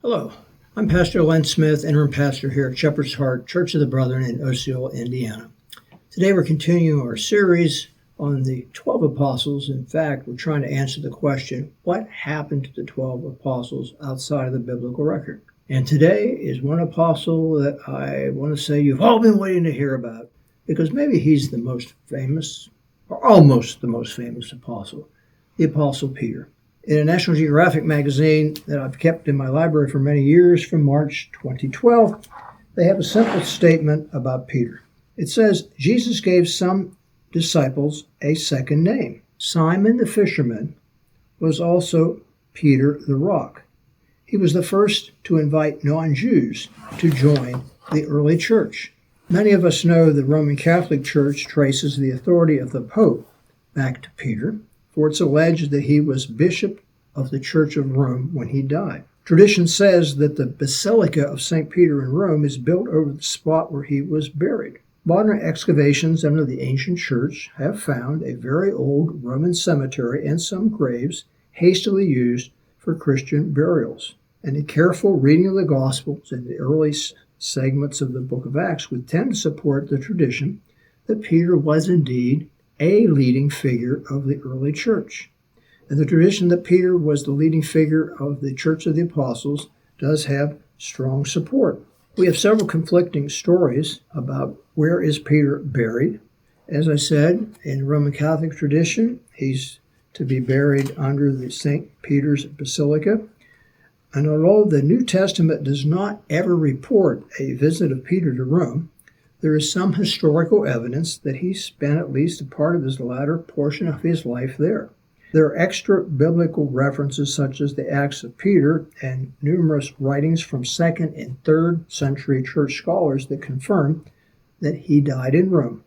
Hello, I'm Pastor Len Smith, interim pastor here at Shepherd's Heart Church of the Brethren in Osceola, Indiana. Today we're continuing our series on the 12 apostles. In fact, we're trying to answer the question, what happened to the 12 apostles outside of the biblical record? And today is one apostle that I want to say you've all been waiting to hear about, because maybe he's the most famous, or almost the most famous apostle, the Apostle Peter. In a National Geographic magazine that I've kept in my library for many years from March 2012, they have a simple statement about Peter. It says, Jesus gave some disciples a second name. Simon the fisherman was also Peter the Rock. He was the first to invite non-Jews to join the early church. Many of us know the Roman Catholic Church traces the authority of the Pope back to Peter, for it's alleged that he was bishop of the Church of Rome when he died. Tradition says that the Basilica of St. Peter in Rome is built over the spot where he was buried. Modern excavations under the ancient church have found a very old Roman cemetery and some graves hastily used for Christian burials. And a careful reading of the Gospels and the early segments of the book of Acts would tend to support the tradition that Peter was indeed a leading figure of the early church. And the tradition that Peter was the leading figure of the Church of the Apostles does have strong support. We have several conflicting stories about where is Peter buried. As I said, in Roman Catholic tradition, he's to be buried under the St. Peter's Basilica. And although the New Testament does not ever report a visit of Peter to Rome, there is some historical evidence that he spent at least a part of his latter portion of his life there. There are extra biblical references such as the Acts of Peter and numerous writings from 2nd and 3rd century church scholars that confirm that he died in Rome.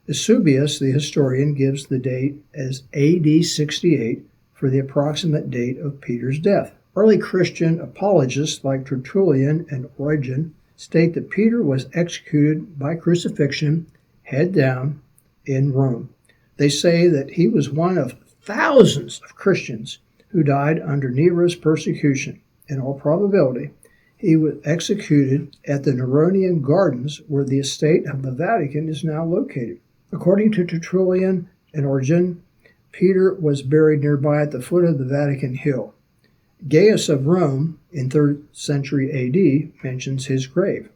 Eusebius, the historian, gives the date as AD 68 for the approximate date of Peter's death. Early Christian apologists like Tertullian and Origen state that Peter was executed by crucifixion, head down, in Rome. They say that he was one of thousands of Christians who died under Nero's persecution. In all probability, he was executed at the Neronian Gardens, where the estate of the Vatican is now located. According to Tertullian and Origen, Peter was buried nearby at the foot of the Vatican Hill. Gaius of Rome, in 3rd century AD, mentions his grave.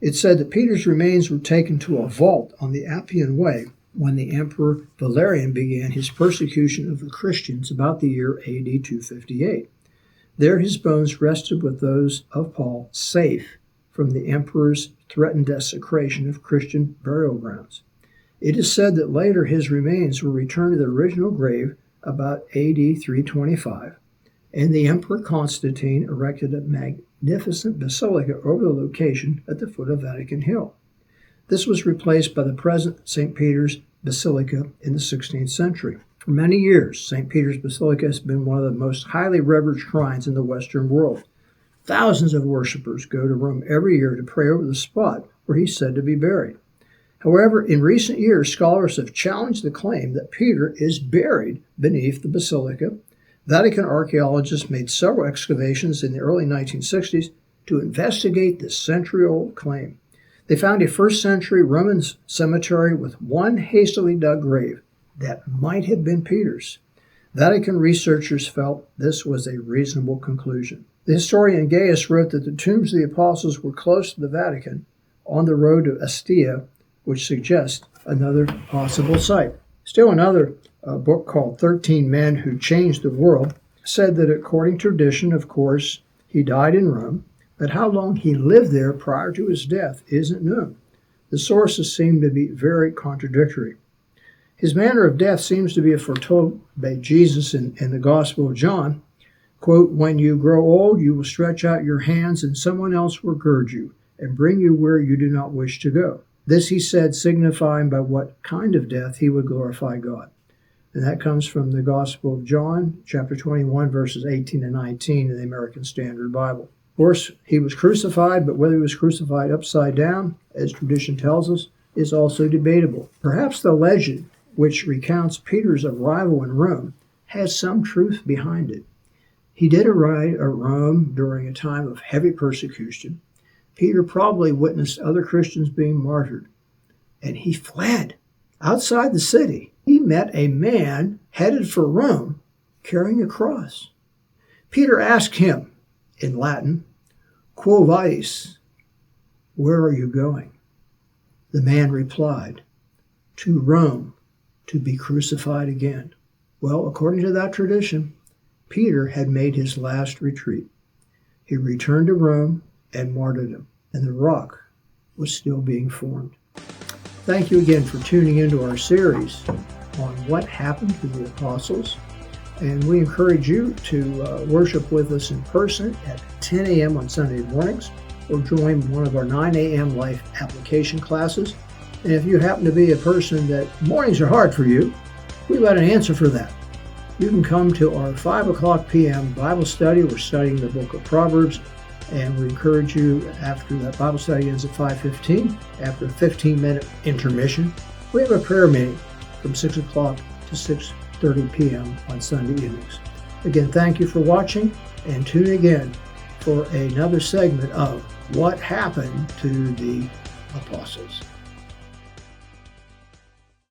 It's said that Peter's remains were taken to a vault on the Appian Way when the Emperor Valerian began his persecution of the Christians about the year AD 258. There his bones rested with those of Paul, safe from the emperor's threatened desecration of Christian burial grounds. It is said that later his remains were returned to their original grave about AD 325. And the Emperor Constantine erected a magnificent basilica over the location at the foot of Vatican Hill. This was replaced by the present St. Peter's Basilica in the 16th century. For many years, St. Peter's Basilica has been one of the most highly revered shrines in the Western world. Thousands of worshipers go to Rome every year to pray over the spot where he's said to be buried. However, in recent years, scholars have challenged the claim that Peter is buried beneath the basilica. Vatican archaeologists made several excavations in the early 1960s to investigate this century-old claim. They found a 1st century Roman cemetery with one hastily dug grave that might have been Peter's. Vatican researchers felt this was a reasonable conclusion. The historian Gaius wrote that the tombs of the apostles were close to the Vatican on the road to Ostia, which suggests another possible site. Still another book called 13 Men Who Changed the World said that according to tradition, of course, he died in Rome, but how long he lived there prior to his death isn't known. The sources seem to be very contradictory. His manner of death seems to be foretold by Jesus in the Gospel of John. Quote, "When you grow old, you will stretch out your hands, and someone else will gird you and bring you where you do not wish to go." This he said, signifying by what kind of death he would glorify God. And that comes from the Gospel of John, chapter 21, verses 18 and 19 in the American Standard Bible. Of course, he was crucified, but whether he was crucified upside down, as tradition tells us, is also debatable. Perhaps the legend, which recounts Peter's arrival in Rome, has some truth behind it. He did arrive at Rome during a time of heavy persecution. Peter probably witnessed other Christians being martyred, and he fled. Outside the city, he met a man headed for Rome carrying a cross. Peter asked him in Latin, "Quo vadis?" Where are you going? The man replied, "To Rome, to be crucified again." Well, according to that tradition, Peter had made his last retreat. He returned to Rome and martyrdom, and the rock was still being formed. Thank you again for tuning into our series on what happened to the apostles. And we encourage you to worship with us in person at 10 a.m. on Sunday mornings, or join one of our 9 a.m. life application classes. And if you happen to be a person that mornings are hard for you, we've got an answer for that. You can come to our 5 o'clock p.m. Bible study. We're studying the book of Proverbs, and we encourage you, after that Bible study ends at 5:15, after a 15-minute intermission, we have a prayer meeting from 6 o'clock to 6:30 p.m. on Sunday evenings. Again, thank you for watching, and tune again for another segment of What Happened to the Apostles.